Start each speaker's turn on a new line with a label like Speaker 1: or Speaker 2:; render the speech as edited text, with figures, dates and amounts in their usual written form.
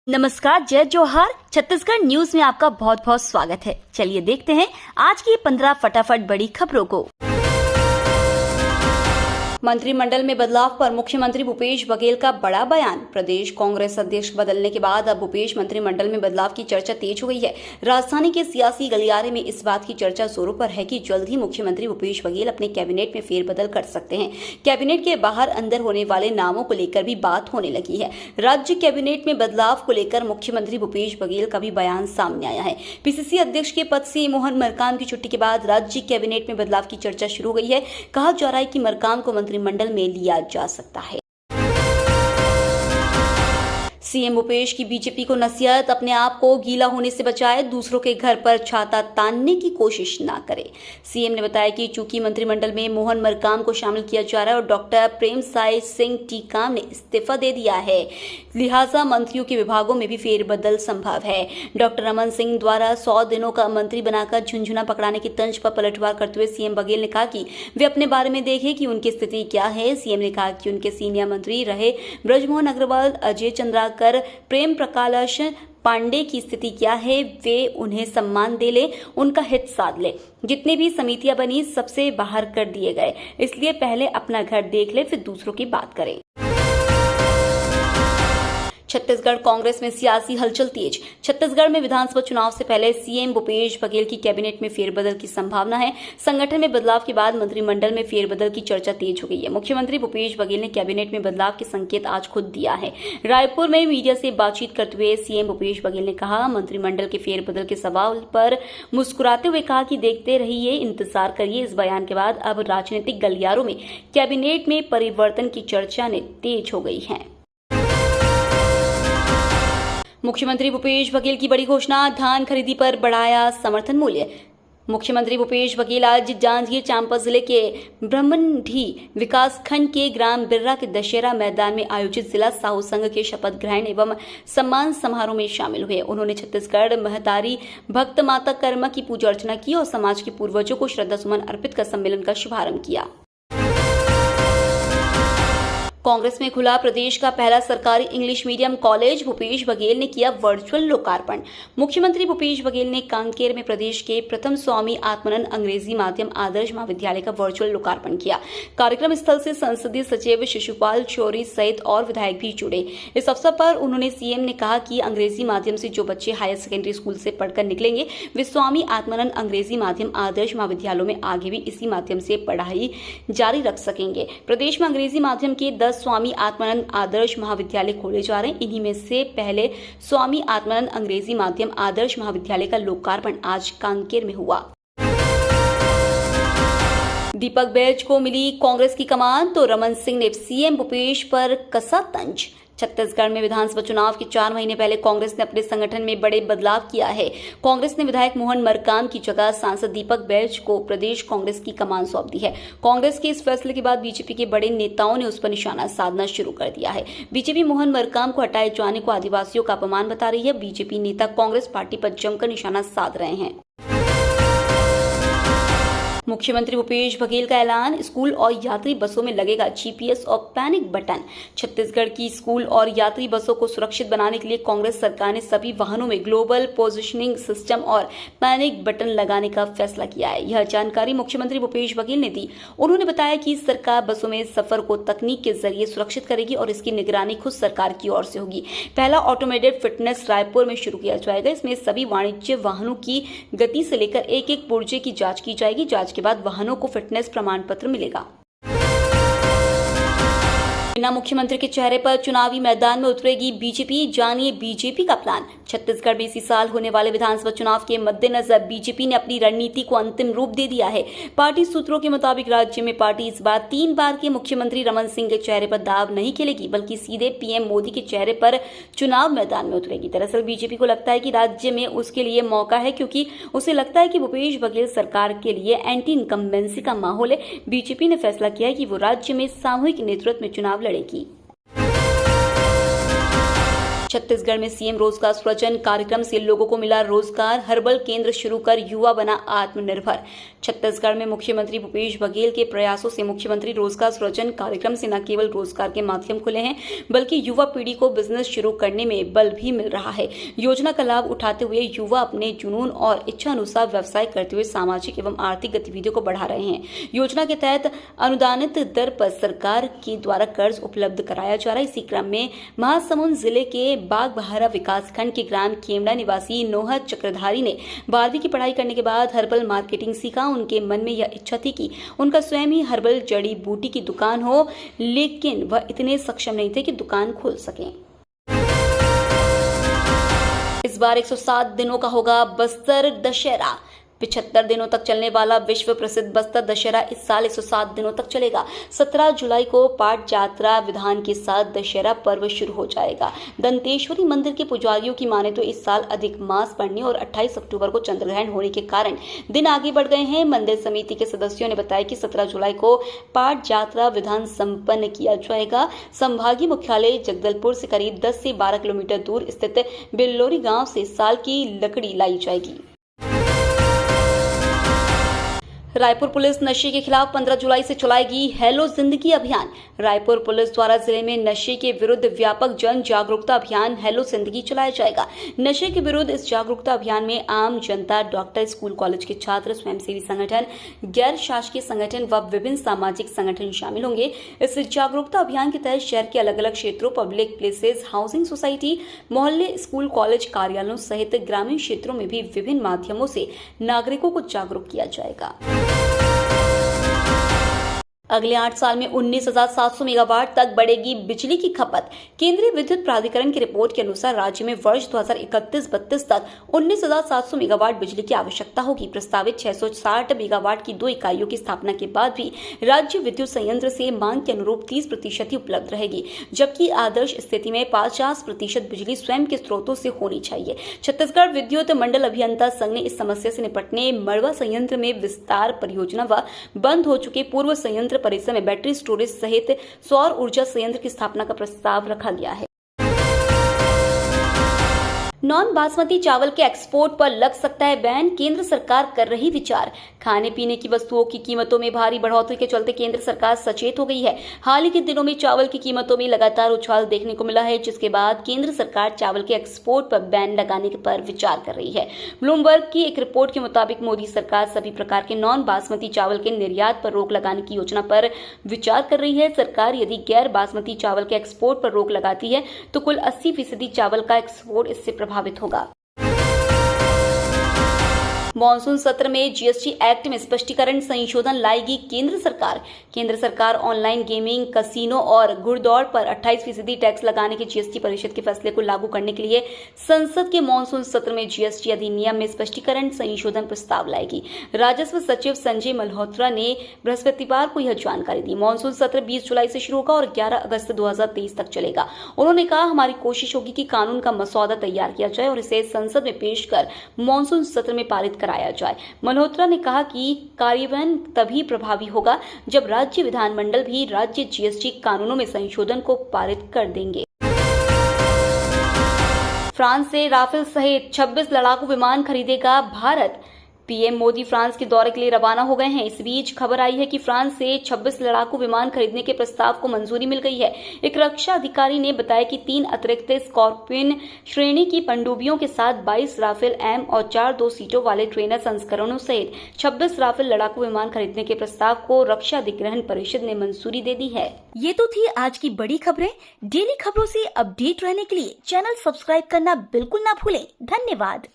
Speaker 1: नमस्कार, जय जोहार। छत्तीसगढ़ न्यूज में आपका बहुत बहुत स्वागत है। चलिए देखते हैं आज की 15 फटाफट बड़ी खबरों को। मंत्रिमंडल में बदलाव पर मुख्यमंत्री भूपेश बघेल का बड़ा बयान। प्रदेश कांग्रेस अध्यक्ष बदलने के बाद अब भूपेश मंत्रिमंडल में बदलाव की चर्चा तेज हो गई है। राजधानी के सियासी गलियारे में इस बात की चर्चा जोरों पर है कि जल्द ही मुख्यमंत्री भूपेश बघेल अपने कैबिनेट में फेरबदल कर सकते हैं। कैबिनेट के बाहर अंदर होने वाले नामों को लेकर भी बात होने लगी है। राज्य कैबिनेट में बदलाव को लेकर मुख्यमंत्री भूपेश बघेल का भी बयान सामने आया है। पीसीसी अध्यक्ष के पद से मोहन मरकाम की छुट्टी के बाद राज्य कैबिनेट में बदलाव की चर्चा शुरू हो गई है। कहा जा रहा है कि मरकाम को मंत्रिमंडल में लिया जा सकता है। सीएम भूपेश की बीजेपी को नसीहत, अपने आप को गीला होने से बचाए, दूसरों के घर पर छाता तानने की कोशिश ना करे। सीएम ने बताया कि चूंकि मंत्रिमंडल में मोहन मरकाम को शामिल किया जा रहा है और डॉक्टर प्रेमसाय सिंह टीकाम ने इस्तीफा दे दिया है, लिहाजा मंत्रियों के विभागों में भी फेरबदल संभव है। डॉक्टर रमन सिंह द्वारा 100 दिनों का मंत्री बनाकर झुंझुना पकड़ाने की तंज पर पलटवार करते हुए सीएम बघेल ने कहा कि वे अपने बारे में देखें कि उनकी स्थिति क्या है। सीएम ने कहा कि उनके सीनियर मंत्री रहे ब्रजमोहन अग्रवाल, अजय चंद्राकर, प्रेम प्रकाश पांडे की स्थिति क्या है, वे उन्हें सम्मान दे ले, उनका हित साध ले। जितनी भी समितियां बनी सबसे बाहर कर दिए गए, इसलिए पहले अपना घर देख ले, फिर दूसरों की बात करें। छत्तीसगढ़ कांग्रेस में सियासी हलचल तेज। छत्तीसगढ़ में विधानसभा चुनाव से पहले सीएम भूपेश बघेल की कैबिनेट में फेरबदल की संभावना है। संगठन में बदलाव के बाद मंत्रिमंडल में फेरबदल की चर्चा तेज हो गई है। मुख्यमंत्री भूपेश बघेल ने कैबिनेट में बदलाव के संकेत आज खुद दिया है। रायपुर में मीडिया से बातचीत करते हुए सीएम भूपेश बघेल ने कहा, मंत्रिमंडल के फेरबदल के सवाल पर मुस्कुराते हुए कहा कि देखते रहिए, इंतजार करिए। इस बयान के बाद अब राजनीतिक गलियारों में कैबिनेट में परिवर्तन की चर्चा तेज हो गई है। मुख्यमंत्री भूपेश बघेल की बड़ी घोषणा, धान खरीदी पर बढ़ाया समर्थन मूल्य। मुख्यमंत्री भूपेश बघेल आज जांजगीर चांपा जिले के ब्रह्मंडी विकास खंड के ग्राम बिर्रा के दशहरा मैदान में आयोजित जिला साहू संघ के शपथ ग्रहण एवं सम्मान समारोह में शामिल हुए। उन्होंने छत्तीसगढ़ महतारी भक्त माता कर्मा की पूजा अर्चना की और समाज के पूर्वजों को श्रद्धा सुमन अर्पित कर सम्मेलन का शुभारंभ किया। कांग्रेस में खुला प्रदेश का पहला सरकारी English medium college. Bhupesh Baghel ने किया वर्चुअल लोकार्पण। मुख्यमंत्री भूपेश बघेल ने कांकेर में प्रदेश के प्रथम स्वामी आत्मानंद अंग्रेजी माध्यम आदर्श महाविद्यालय का वर्चुअल लोकार्पण किया। कार्यक्रम स्थल से संसदीय सचिव शिशुपाल चौरी सहित और विधायक भी जुड़े। इस अवसर पर उन्होंने सीएम ने कहा कि अंग्रेजी माध्यम से जो बच्चे हायर सेकेंडरी स्कूल से पढ़कर निकलेंगे, वे स्वामी आत्मानंद अंग्रेजी माध्यम आदर्श महाविद्यालयों में आगे भी इसी माध्यम से पढ़ाई जारी रख सकेंगे। प्रदेश में अंग्रेजी माध्यम के 10 स्वामी आत्मानंद आदर्श महाविद्यालय खोले जा रहे हैं। इन्हीं में से पहले स्वामी आत्मानंद अंग्रेजी माध्यम आदर्श महाविद्यालय का लोकार्पण आज कांकेर में हुआ। दीपक बैज को मिली कांग्रेस की कमान तो रमन सिंह ने सीएम भूपेश पर कसा तंज। छत्तीसगढ़ में विधानसभा चुनाव के 4 महीने पहले कांग्रेस ने अपने संगठन में बड़े बदलाव किया है। कांग्रेस ने विधायक मोहन मरकाम की जगह सांसद दीपक बैज को प्रदेश कांग्रेस की कमान सौंप दी है। कांग्रेस के इस फैसले के बाद बीजेपी के बड़े नेताओं ने उस पर निशाना साधना शुरू कर दिया है। बीजेपी मोहन मरकाम को हटाए जाने को आदिवासियों का अपमान बता रही है। बीजेपी नेता कांग्रेस पार्टी पर जमकर निशाना साध रहे हैं। मुख्यमंत्री भूपेश बघेल का ऐलान, स्कूल और यात्री बसों में लगेगा जीपीएस और पैनिक बटन। छत्तीसगढ़ की स्कूल और यात्री बसों को सुरक्षित बनाने के लिए कांग्रेस सरकार ने सभी वाहनों में ग्लोबल पोजिशनिंग सिस्टम और पैनिक बटन लगाने का फैसला किया है। यह जानकारी मुख्यमंत्री भूपेश बघेल ने दी। उन्होंने बताया कि सरकार बसों में सफर को तकनीक के जरिए सुरक्षित करेगी और इसकी निगरानी खुद सरकार की ओर से होगी। पहला ऑटोमेटेड फिटनेस रायपुर में शुरू किया जाएगा। इसमें सभी वाणिज्य वाहनों की गति से लेकर एक एक पुर्जे की जांच की जाएगी। जांच के बाद वाहनों को फिटनेस प्रमाण पत्र मिलेगा। बिना मुख्यमंत्री के चेहरे पर चुनावी मैदान में उतरेगी बीजेपी, जानिए बीजेपी का प्लान। छत्तीसगढ़ में इसी साल होने वाले विधानसभा चुनाव के मद्देनजर बीजेपी ने अपनी रणनीति को अंतिम रूप दे दिया है। पार्टी सूत्रों के मुताबिक राज्य में पार्टी इस बार 3 बार के मुख्यमंत्री रमन सिंह के चेहरे पर दाव नहीं खेलेगी, बल्कि सीधे पीएम मोदी के चेहरे पर चुनाव मैदान में उतरेगी। दरअसल बीजेपी को लगता है कि राज्य में उसके लिए मौका है, क्योंकि उसे लगता है कि भूपेश बघेल सरकार के लिए एंटी इनकम्बेंसी का माहौल है। बीजेपी ने फैसला किया है कि वो राज्य में सामूहिक नेतृत्व में चुनाव लड़ेगी। छत्तीसगढ़ में सीएम रोजगार सृजन कार्यक्रम से लोगों को मिला रोजगार, हर्बल केंद्र शुरू कर युवा बना आत्मनिर्भर। छत्तीसगढ़ में मुख्यमंत्री भूपेश बघेल के प्रयासों से मुख्यमंत्री रोजगार सृजन कार्यक्रम से न केवल रोजगार के माध्यम खुले हैं, बल्कि युवा पीढ़ी को बिजनेस शुरू करने में बल भी मिल रहा है। योजना का लाभ उठाते हुए युवा अपने जुनून और इच्छा अनुसार व्यवसाय करते हुए सामाजिक एवं आर्थिक गतिविधियों को बढ़ा रहे हैं। योजना के तहत अनुदानित दर पर सरकार के द्वारा कर्ज उपलब्ध कराया जा रहा है। इसी क्रम में महासमुंद जिले के बागबहरा विकासखंड के ग्राम केमड़ा निवासी नोहर चक्रधारी ने 12वीं की पढ़ाई करने के बाद हर्बल मार्केटिंग सीखा। उनके मन में यह इच्छा थी कि उनका स्वयं ही हर्बल जड़ी बूटी की दुकान हो, लेकिन वह इतने सक्षम नहीं थे कि दुकान खोल सकें। इस बार 107 दिनों का होगा बस्तर दशहरा। 75 दिनों तक चलने वाला विश्व प्रसिद्ध बस्तर दशहरा इस साल 107 दिनों तक चलेगा। 17 जुलाई को पाट यात्रा विधान के साथ दशहरा पर्व शुरू हो जाएगा। दंतेश्वरी मंदिर के पुजारियों की माने तो इस साल अधिक मास पड़ने और 28 अक्टूबर को चंद्रग्रहण होने के कारण दिन आगे बढ़ गए हैं। मंदिर समिति के सदस्यों ने बताया कि 17 जुलाई को पाट यात्रा विधान संपन्न किया जाएगा। संभागीय मुख्यालय जगदलपुर से करीब 10 से 12 किलोमीटर दूर स्थित बिल्लोरी गांव से साल की लकड़ी लाई जाएगी। रायपुर पुलिस नशे के खिलाफ 15 जुलाई से चलाएगी हेलो जिंदगी अभियान। रायपुर पुलिस द्वारा जिले में नशे के विरुद्ध व्यापक जन जागरूकता अभियान हेलो जिंदगी चलाया जाएगा। नशे के विरुद्ध इस जागरूकता अभियान में आम जनता, डॉक्टर, स्कूल कॉलेज के छात्र, स्वयंसेवी संगठन, गैर शासकीय संगठन व विभिन्न सामाजिक संगठन शामिल होंगे। इस जागरूकता अभियान के तहत शहर के अलग अलग क्षेत्रों, पब्लिक प्लेसेस, हाउसिंग सोसाइटी, मोहल्ले, स्कूल कॉलेज कार्यालयों सहित ग्रामीण क्षेत्रों में भी विभिन्न माध्यमों से नागरिकों को जागरूक किया जाएगा। अगले 8 साल में 19,700 मेगावाट तक बढ़ेगी बिजली की खपत। केंद्रीय विद्युत प्राधिकरण की रिपोर्ट के अनुसार राज्य में वर्ष 2031-32 तक 19,700 मेगावाट बिजली की आवश्यकता होगी। प्रस्तावित 660 मेगावाट की 2 इकाइयों की स्थापना के बाद भी राज्य विद्युत संयंत्र से मांग के अनुरूप 30% ही उपलब्ध रहेगी, जबकि आदर्श स्थिति में 50% बिजली स्वयं के स्रोतों से होनी चाहिए। छत्तीसगढ़ विद्युत मंडल अभियंता संघ ने इस समस्या से निपटने मड़वा संयंत्र में विस्तार परियोजना व बंद हो चुके पूर्व संयंत्र परिसर में बैटरी स्टोरेज सहित सौर ऊर्जा संयंत्र की स्थापना का प्रस्ताव रखा गया है। नॉन बासमती चावल के एक्सपोर्ट पर लग सकता है बैन, केंद्र सरकार कर रही विचार। खाने पीने की वस्तुओं की कीमतों में भारी बढ़ोतरी के चलते केंद्र सरकार सचेत हो गई है। हाल ही के दिनों में चावल की कीमतों में लगातार उछाल देखने को मिला है, जिसके बाद केंद्र सरकार चावल के एक्सपोर्ट पर बैन लगाने पर विचार कर रही है। ब्लूमबर्ग की एक रिपोर्ट के मुताबिक मोदी सरकार सभी प्रकार के नॉन बासमती चावल के निर्यात पर रोक लगाने की योजना पर विचार कर रही है। सरकार यदि गैर बासमती चावल के एक्सपोर्ट पर रोक लगाती है तो कुल 80% चावल का एक्सपोर्ट इससे प्रभावित होगा। मॉनसून सत्र में जीएसटी एक्ट में स्पष्टीकरण संशोधन लाएगी केंद्र सरकार। केंद्र सरकार ऑनलाइन गेमिंग, कसिनो और घुड़दौड़ पर 28% टैक्स लगाने के जीएसटी परिषद के फैसले को लागू करने के लिए संसद के मॉनसून सत्र में जीएसटी अधिनियम में स्पष्टीकरण संशोधन प्रस्ताव लाएगी। राजस्व सचिव संजय मल्होत्रा ने बृहस्पतिवार को यह जानकारी दी। मॉनसून सत्र 20 जुलाई से शुरू होगा और 11 अगस्त 2023 तक चलेगा। उन्होंने कहा, हमारी कोशिश होगी कि कानून का मसौदा तैयार किया जाए और इसे संसद में पेश कर मॉनसून सत्र में पारित कराया जाए। मल्होत्रा ने कहा कि कार्यान्वयन तभी प्रभावी होगा जब राज्य विधानमंडल भी राज्य जीएसटी कानूनों में संशोधन को पारित कर देंगे। फ्रांस से राफेल सहित 26 लड़ाकू विमान खरीदेगा भारत। पीएम मोदी फ्रांस के दौरे के लिए रवाना हो गए हैं। इस बीच खबर आई है कि फ्रांस से 26 लड़ाकू विमान खरीदने के प्रस्ताव को मंजूरी मिल गई है। एक रक्षा अधिकारी ने बताया कि 3 अतिरिक्त स्कॉर्पियन श्रेणी की पनडुब्बियों के साथ 22 राफेल एम और 4 2 सीटों वाले ट्रेनर संस्करणों सहित 26 राफेल लड़ाकू विमान खरीदने के प्रस्ताव को रक्षा अधिग्रहण परिषद ने मंजूरी दे दी है।
Speaker 2: ये तो थी आज की बड़ी खबरें। डेली खबरों से अपडेट रहने के लिए चैनल सब्सक्राइब करना बिल्कुल ना भूलें। धन्यवाद।